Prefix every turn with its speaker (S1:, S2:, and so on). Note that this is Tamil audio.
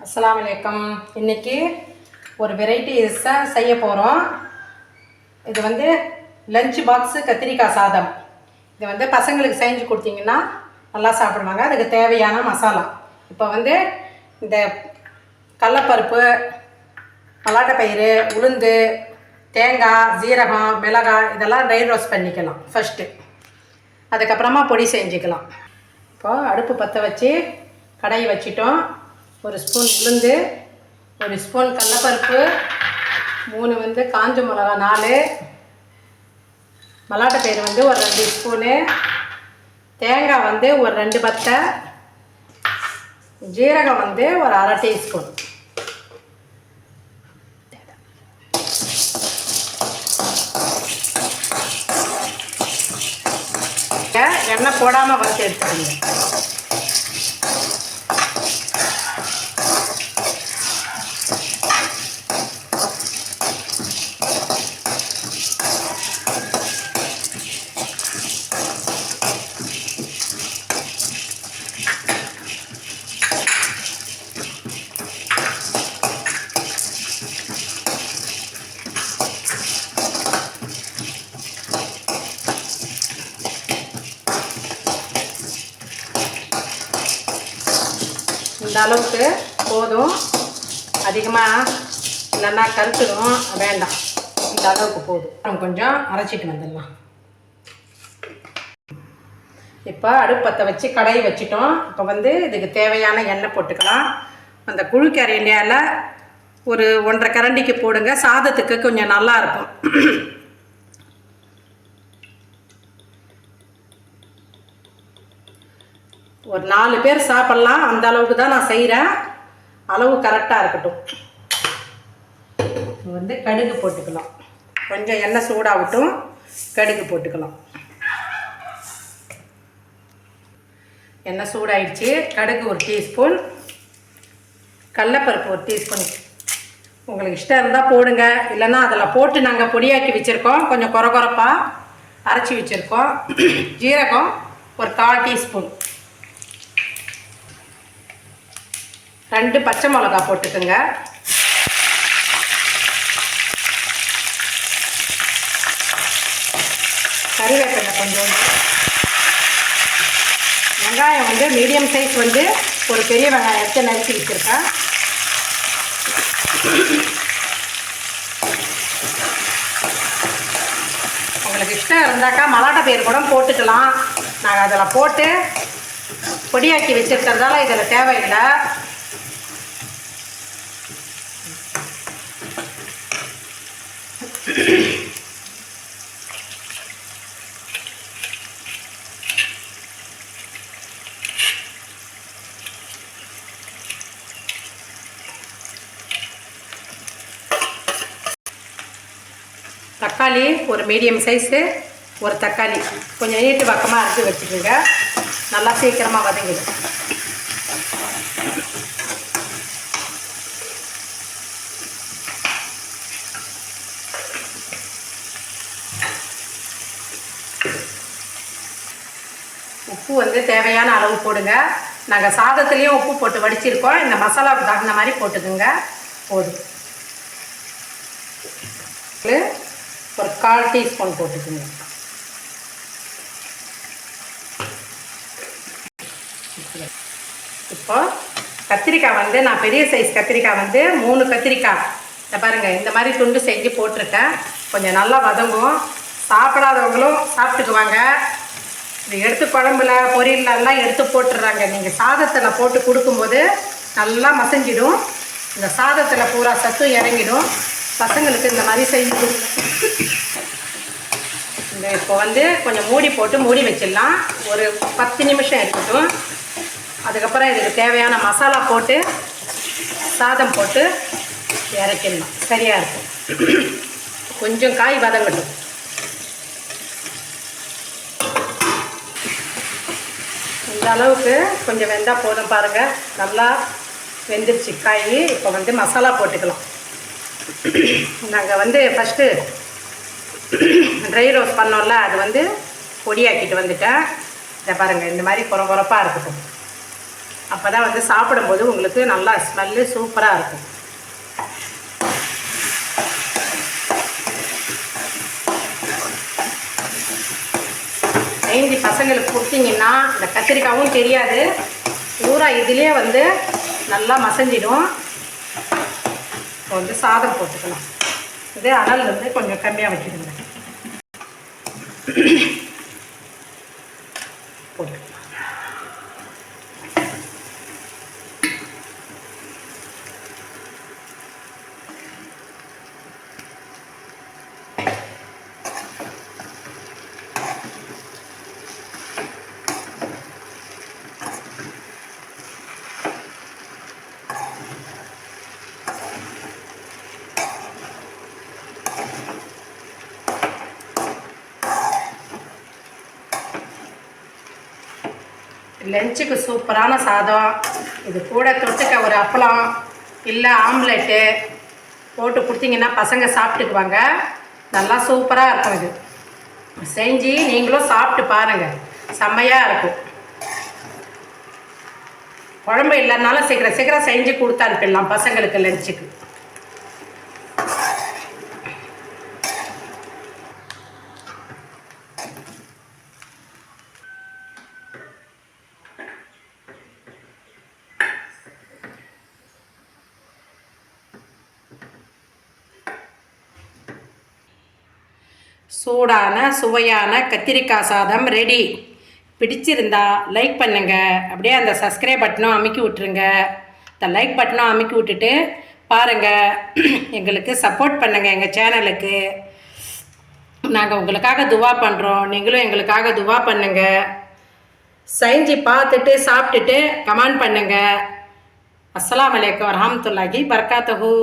S1: அஸ்ஸலாமு அலைக்கும். இன்றைக்கி ஒரு வெரைட்டி டிஷ்ஷாக செய்ய போகிறோம். இது வந்து லஞ்ச் பாக்ஸு கத்திரிக்காய் சாதம். இது வந்து பசங்களுக்கு செஞ்சு கொடுத்தீங்கன்னா நல்லா சாப்பிடுவாங்க. அதுக்கு தேவையான மசாலா இப்போ வந்து இந்த கடலப்பருப்பு, மல்லாட்டப்பயிறு, உளுந்து, தேங்காய், ஜீரகம், மிளகாய் இதெல்லாம் ட்ரை ரோஸ்ட் பண்ணிக்கலாம் ஃபஸ்ட்டு. அதுக்கப்புறமா பொடி செஞ்சுக்கலாம். இப்போது அடுப்பு பற்ற வச்சு கடாய் வச்சிட்டோம். ஒரு ஸ்பூன் உளுந்து, ஒரு ஸ்பூன் கடலப்பருப்பு, 3 வந்து காஞ்ச மிளகா 4, மல்லாட்டப்பயிறு வந்து ஒரு 2 ஸ்பூனு, தேங்காய் வந்து ஒரு 2 பத்தை, ஜீரகம் வந்து ஒரு அரை டீஸ்பூன். எண்ணெய் போடாமல் வறுத்து எடுத்துக்கோங்க. இந்த அளவுக்கு போதும், அதிகமாக இல்லைன்னா கருத்துடும் வேண்டாம். இந்த அளவுக்கு போதும். கொஞ்சம் அரைச்சிட்டு வந்துடலாம். இப்போ அடுப்பு பற்ற வச்சு கடாய் வச்சிட்டோம். இப்போ வந்து இதுக்கு தேவையான எண்ணெய் போட்டுக்கலாம். அந்த குழிக்கரையில் ஒரு 1.5 கரண்டிக்கு போடுங்க. சாதத்துக்கு கொஞ்சம் நல்லாயிருக்கும். ஒரு 4 பேர் சாப்பிட்லாம். அந்த அளவுக்கு தான் நான் செய்கிறேன். அளவு கரெக்டாக இருக்கட்டும். வந்து கடுகு போட்டுக்கலாம். கொஞ்சம் எண்ணெய் சூடாகட்டும். கடுகு போட்டுக்கலாம். எண்ணெய் சூடாயிடுச்சு. கடுகு ஒரு டீஸ்பூன், கடலப்பருப்பு ஒரு டீஸ்பூன். உங்களுக்கு இஷ்டம் இருந்தால் போடுங்க, இல்லைன்னா அதில் போட்டு நாங்கள் பொடியாக்கி வச்சுருக்கோம். கொஞ்சம் கொரகொரப்பாக அரைச்சி வச்சுருக்கோம். ஜீரகம் ஒரு 1/4 டீஸ்பூன், 2 பச்சை மிளகா போட்டுக்கோங்க. கறிவேப்பிலை கொஞ்சம். வெங்காயம் வந்து மீடியம் சைஸ் வந்து ஒரு பெரிய வெங்காயத்தை நறுக்கி வச்சுருக்கேன். உங்களுக்கு இஷ்டம் இருந்தாக்கா மல்லாட்டப்பயிறு கூட போட்டுக்கலாம். நாங்கள் அதில் போட்டு பொடியாக்கி வச்சுருக்கிறதால இதில் தேவையில்லை. தக்காளி ஒரு மீடியம் சைஸு, ஒரு தக்காளி கொஞ்சம் நீட்டு பக்கமாக அரைச்சி வச்சுக்கோங்க. நல்லா சீக்கிரமாக வதங்கிடும். உப்பு வந்து தேவையான அளவு போடுங்க. நாங்கள் சாதத்துலேயும் உப்பு போட்டு வடிச்சிருக்கோம். இந்த மசாலாவுக்கு தகுந்த மாதிரி போட்டுக்குங்க. போதும். ஒரு 1/4 டீஸ்பூன் போட்டுக்குங்க. இப்போ கத்திரிக்காய் வந்து நான் பெரிய சைஸ் கத்திரிக்காய் வந்து 3 கத்திரிக்காய் இதை பாருங்கள், இந்த மாதிரி துண்டு செஞ்சு போட்டிருக்கேன். கொஞ்சம் நல்லா வதங்கும். சாப்பிடாதவங்களும் சாப்பிட்டுக்குவாங்க. இது எடுத்து குழம்புல பொரியலெல்லாம் எடுத்து போட்டுடுறாங்க. நீங்கள் சாதத்தில் போட்டு கொடுக்கும்போது நல்லா மசஞ்சிடும். இந்த சாதத்தில் பூரா சத்தும் இறங்கிடும். பசங்களுக்கு இந்த மாதிரி செஞ்சு கொடுங்க. இந்த இப்போ வந்து கொஞ்சம் மூடி போட்டு மூடி வச்சிடலாம். ஒரு 10 நிமிஷம் இருக்கட்டும். அதுக்கப்புறம் இதுக்கு தேவையான மசாலா போட்டு சாதம் போட்டு இறக்கிடலாம். சரியாக இருக்கும். கொஞ்சம் காய் வதங்கட்டும். இந்த அளவுக்கு கொஞ்சம் வெந்தால் போதும். பாருங்கள், நல்லா வெந்துருச்சு காய். இப்போ வந்து மசாலா போட்டுக்கலாம். நாங்கள் வந்து ஃபஸ்ட்டு ட்ரை ரோஸ்ட் பண்ணோம்ல, அது வந்து பொடியாக்கிட்டு வந்துட்டேன். இதை பாருங்கள், இந்த மாதிரி குறப்பாக இருக்கட்டும். அப்போ தான் வந்து சாப்பிடும்போது உங்களுக்கு நல்லா ஸ்மெல்லு சூப்பராக இருக்கும். செஞ்சு பசங்களுக்கு கொடுத்தீங்கன்னா இந்த கத்திரிக்காயும் தெரியாது, பூரா இதிலே வந்து நல்லா மசஞ்சிடும். இப்போ வந்து சாதம் போட்டுக்கலாம். இது அனல் வந்து கொஞ்சம் கம்மியாக வச்சுடுங்க. போட்டுக்கலாம். லஞ்சுக்கு சூப்பரான சாதம். இது கூட தொட்டுக்க ஒரு அப்பளம் இல்லை ஆம்லெட்டு போட்டு கொடுத்தீங்கன்னா பசங்க சாப்பிட்டுக்குவாங்க. நல்லா சூப்பராக இருக்கும். இது செஞ்சு நீங்களும் சாப்பிட்டு பாருங்கள், செம்மையாக இருக்கும். குழம்பு இல்லைனாலும் சீக்கிரம் சீக்கிரம் செஞ்சு கொடுத்து அனுப்பிடலாம் பசங்களுக்கு லஞ்சுக்கு. சூடான சுவையான கத்திரிக்காய் சாதம் ரெடி. பிடிச்சிருந்தா லைக் பண்ணுங்கள். அப்படியே அந்த சப்ஸ்கிரைப் பட்டனும் அமுக்கி விட்டுருங்க. இந்த லைக் பட்டனும் அமுக்கி விட்டுட்டு பாருங்கள், எங்களுக்கு சப்போர்ட் பண்ணுங்கள். எங்கள் சேனலுக்கு நாங்கள் உங்களுக்காக துவா பண்ணுறோம், நீங்களும் எங்களுக்காக துவா பண்ணுங்கள். செஞ்சு பார்த்துட்டு சாப்பிட்டுட்டு கமெண்ட் பண்ணுங்கள். அஸ்ஸலாமு அலைக்கும் வரஹ்மத்துல்லாஹி பரக்காத்துஹு.